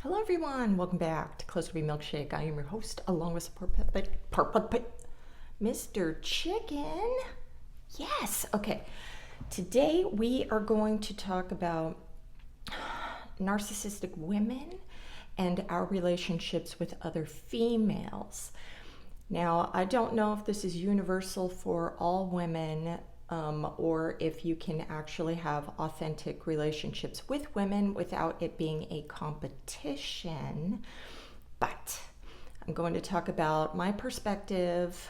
Hello everyone, welcome back to Clusterbmilkshake. I am your host along with Mr. Chicken. Yes, okay. Today we are going to talk about narcissistic women and our relationships with other females. Now, I don't know if this is universal for all women, or if you can actually have authentic relationships with women without it being a competition. But I'm going to talk about my perspective,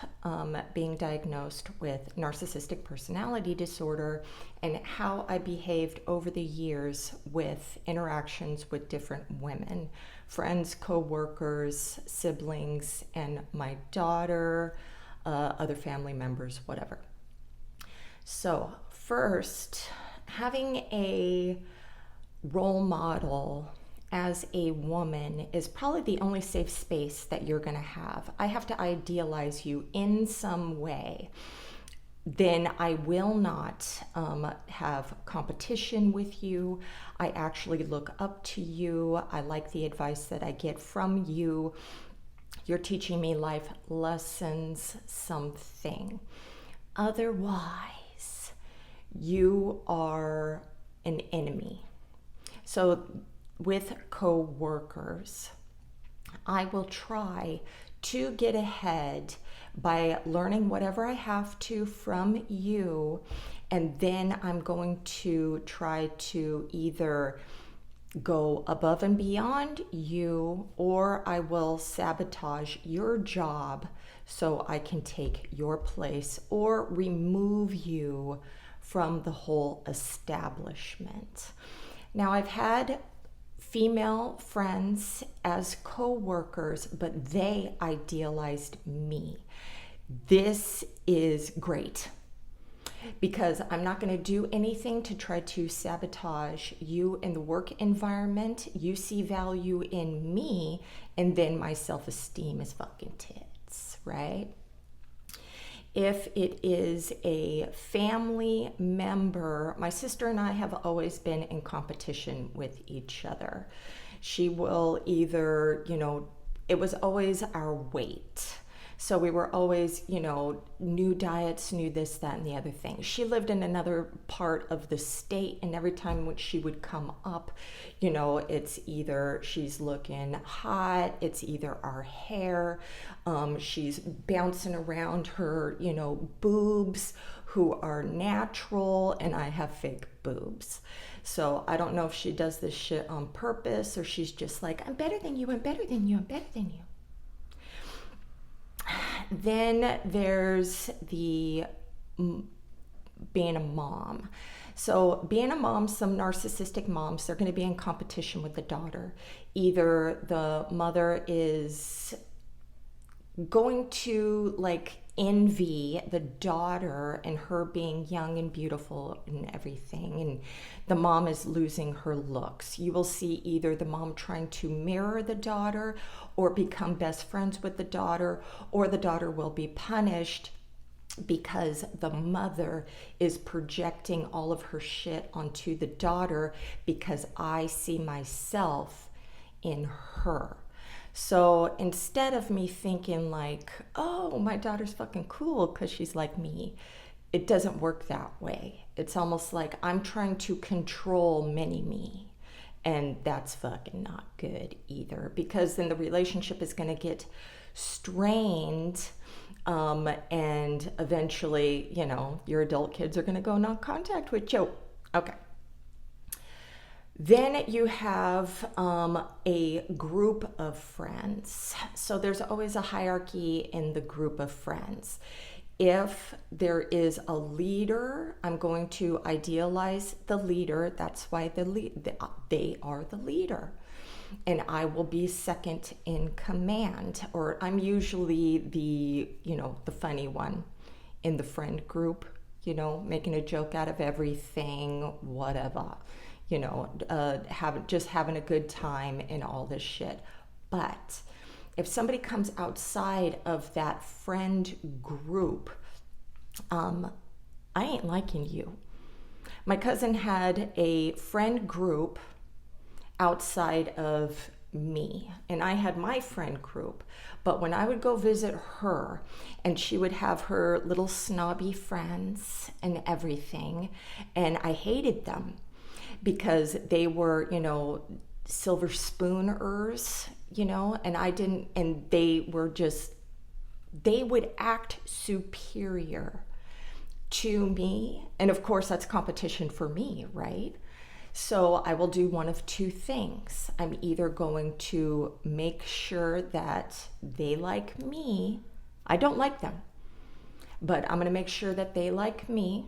being diagnosed with narcissistic personality disorder and how I behaved over the years with interactions with different women, friends, co-workers, siblings, and my daughter, other family members, whatever. So first, having a role model as a woman is probably the only safe space that you're going to have. I have to idealize you in some way. Then I will not have competition with you. I actually look up to you. I like the advice that I get from you. You're teaching me life lessons, something. Otherwise, you are an enemy. So with co-workers, I will try to get ahead by learning whatever I have to from you, and then I'm going to try to either go above and beyond you, or I will sabotage your job so I can take your place or remove you from the whole establishment. Now, I've had female friends as co-workers, but they idealized me. This is great because I'm not going to do anything to try to sabotage you in the work environment. You see value in me, and then my self-esteem is fucking tits, right? If it is a family member, my sister and I have always been in competition with each other. She will either, it was always our weight. So we were always, new diets, new this, that, and the other thing. She lived in another part of the state, and every time when she would come up, it's either she's looking hot, it's either our hair, she's bouncing around her, boobs, who are natural, and I have fake boobs. So I don't know if she does this shit on purpose, or she's just like, I'm better than you, I'm better than you, I'm better than you. Then there's the being a mom. So being a mom, some narcissistic moms, they're going to be in competition with the daughter. Either the mother is going to envy the daughter and her being young and beautiful and everything, and the mom is losing her looks. You will see either the mom trying to mirror the daughter or become best friends with the daughter, or the daughter will be punished because the mother is projecting all of her shit onto the daughter because I see myself in her. So instead of me thinking like, oh, my daughter's fucking cool because she's like me, it doesn't work that way. It's almost like I'm trying to control mini-me. And that's fucking not good either, because then the relationship is going to get strained, and eventually, your adult kids are going to go no contact with you. Okay. Then you have a group of friends. So there's always a hierarchy in the group of friends. If there is a leader, I'm going to idealize the leader. That's why they are the leader. And I will be second in command, or I'm usually the funny one in the friend group, making a joke out of everything, whatever. Having a good time and all this shit. But if somebody comes outside of that friend group, I ain't liking you. My cousin had a friend group outside of me, and I had my friend group. But when I would go visit her, and she would have her little snobby friends and everything, and I hated them because they were, silver spooners, and I didn't, and they would act superior to me. And of course, that's competition for me, right? So I will do one of two things. I'm either going to make sure that they like me. I don't like them, but I'm going to make sure that they like me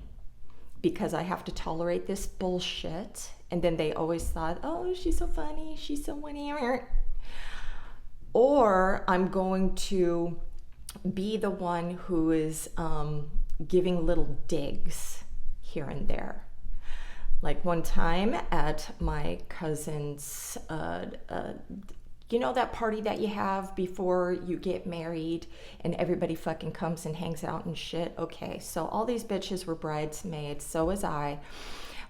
because I have to tolerate this bullshit. And then they always thought, oh, she's so funny, she's so whatever. Or I'm going to be the one who is giving little digs here and there. Like one time at my cousin's, that party that you have before you get married and everybody fucking comes and hangs out and shit. Okay, so all these bitches were bridesmaids, so was I.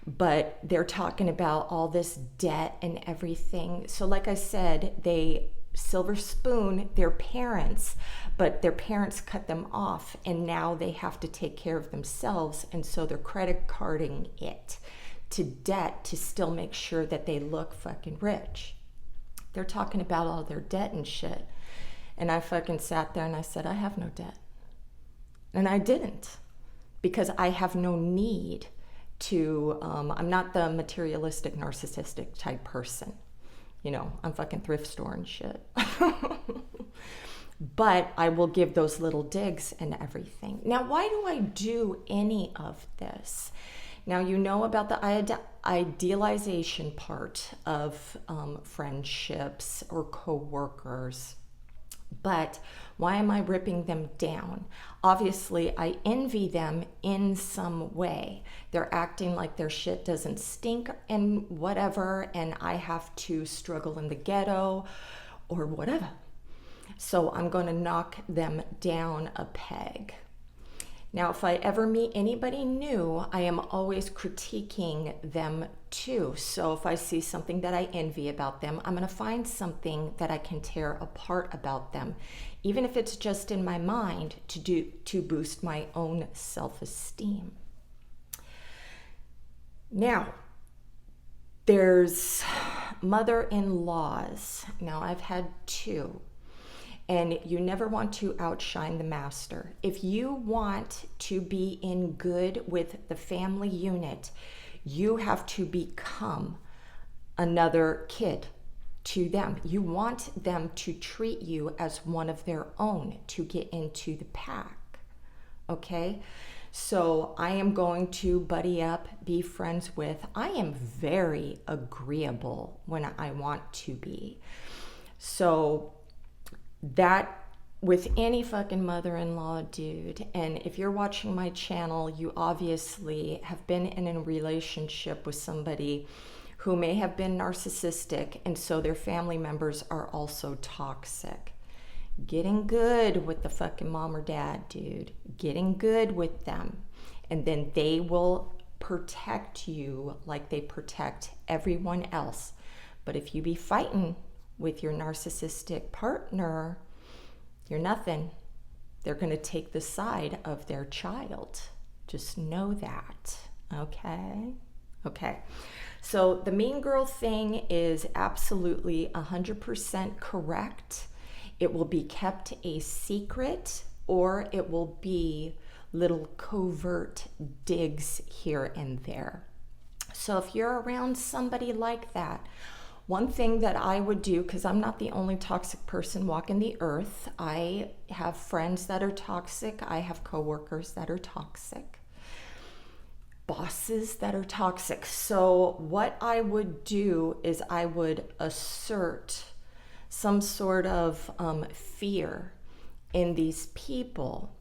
But they're talking about all this debt and everything. So like I said, they silver spoon their parents, but their parents cut them off and now they have to take care of themselves. And so they're credit carding it to debt to still make sure that they look fucking rich. They're talking about all their debt and shit. And I fucking sat there and I said, I have no debt. And I didn't, because I have no need to, I'm not the materialistic, narcissistic type person. I'm fucking thrift store and shit. But I will give those little digs and everything. Now, why do I do any of this? Now, you know about the idealization part of friendships or coworkers. But why am I ripping them down? Obviously, I envy them in some way. They're acting like their shit doesn't stink and whatever, and I have to struggle in the ghetto or whatever. So I'm going to knock them down a peg. Now, if I ever meet anybody new, I am always critiquing them too. So if I see something that I envy about them, I'm going to find something that I can tear apart about them, even if it's just in my mind to boost my own self-esteem. Now, there's mother-in-laws. Now, I've had two. And you never want to outshine the master. If you want to be in good with the family unit, you have to become another kid to them. You want them to treat you as one of their own to get into the pack. Okay? So I am going to buddy up, be friends with. I am very agreeable when I want to be. So that with any fucking mother-in-law, dude, and if you're watching my channel, you obviously have been in a relationship with somebody who may have been narcissistic, and so their family members are also toxic. Getting good with the fucking mom or dad, dude. Getting good with them. And then they will protect you like they protect everyone else. But if you be fighting with your narcissistic partner, you're nothing. They're going to take the side of their child. Just know that. Okay? Okay. So the mean girl thing is absolutely 100% correct. It will be kept a secret, or it will be little covert digs here and there. So if you're around somebody like that, one thing that I would do, because I'm not the only toxic person walking the earth, I have friends that are toxic, I have coworkers that are toxic, bosses that are toxic. So what I would do is I would assert some sort of fear in these people.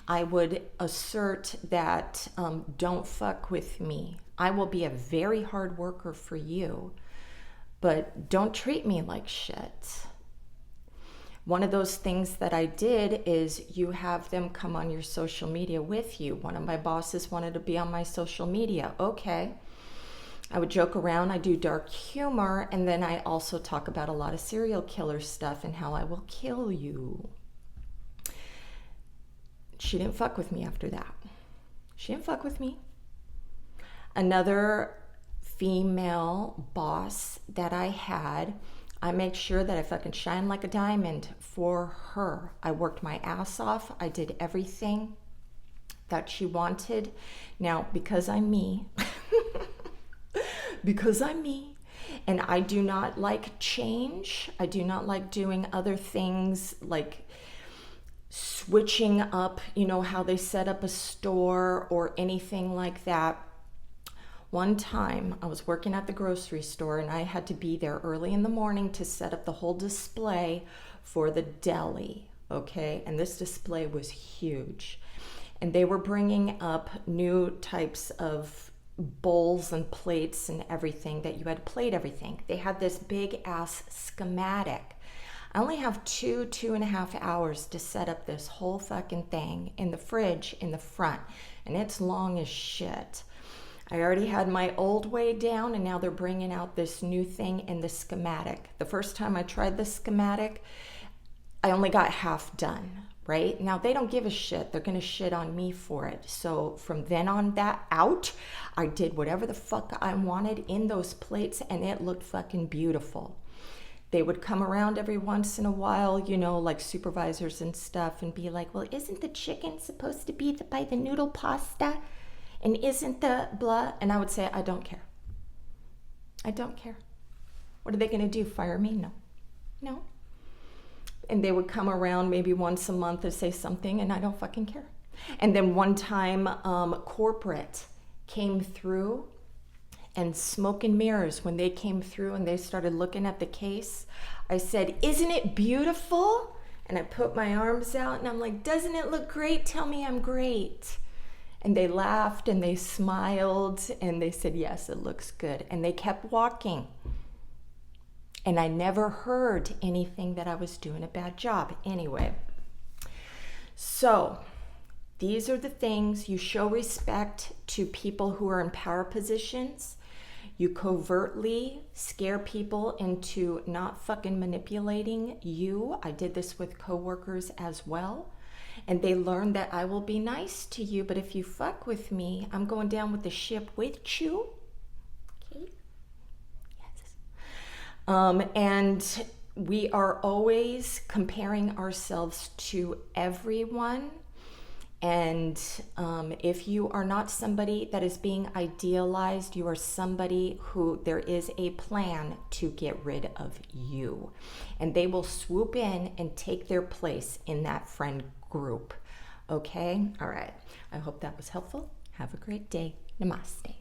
I would assert that don't fuck with me. I will be a very hard worker for you, but don't treat me like shit. One of those things that I did is you have them come on your social media with you. One of my bosses wanted to be on my social media. Okay. I would joke around, I do dark humor, and then I also talk about a lot of serial killer stuff and how I will kill you. She didn't fuck with me after that. She didn't fuck with me. Another female boss that I had, I make sure that I fucking shine like a diamond for her. I worked my ass off. I did everything that she wanted. Now, because I'm me, because I'm me, and I do not like change. I do not like doing other things like switching up, you know, how they set up a store or anything like that. One time I was working at the grocery store and I had to be there early in the morning to set up the whole display for the deli, okay? And this display was huge. And they were bringing up new types of bowls and plates and everything that you had to plate everything. They had this big ass schematic. I only have 2.5 hours to set up this whole fucking thing in the fridge in the front, and it's long as shit. I already had my old way down, and now they're bringing out this new thing in the schematic. The first time I tried the schematic, I only got half done, right? Now, they don't give a shit. They're going to shit on me for it. So from then on that out, I did whatever the fuck I wanted in those plates, and it looked fucking beautiful. They would come around every once in a while, you know, like supervisors and stuff, and be like, well, isn't the chicken supposed to be by the noodle pasta? And isn't the blah? And I would say, I don't care. I don't care. What are they going to do? Fire me? No. No. And they would come around maybe once a month to say something, and I don't fucking care. And then one time, corporate came through, and smoke and mirrors, when they came through and they started looking at the case, I said, isn't it beautiful? And I put my arms out and I'm like, doesn't it look great? Tell me I'm great. And they laughed and they smiled and they said, yes, it looks good. And they kept walking. And I never heard anything that I was doing a bad job. Anyway, so these are the things. You show respect to people who are in power positions. You covertly scare people into not fucking manipulating you. I did this with coworkers as well. And they learn that I will be nice to you, but if you fuck with me, I'm going down with the ship with you. Okay? Yes. And we are always comparing ourselves to everyone. And if you are not somebody that is being idealized, you are somebody who there is a plan to get rid of you. And they will swoop in and take their place in that friend group. Okay? All right. I hope that was helpful. Have a great day. Namaste.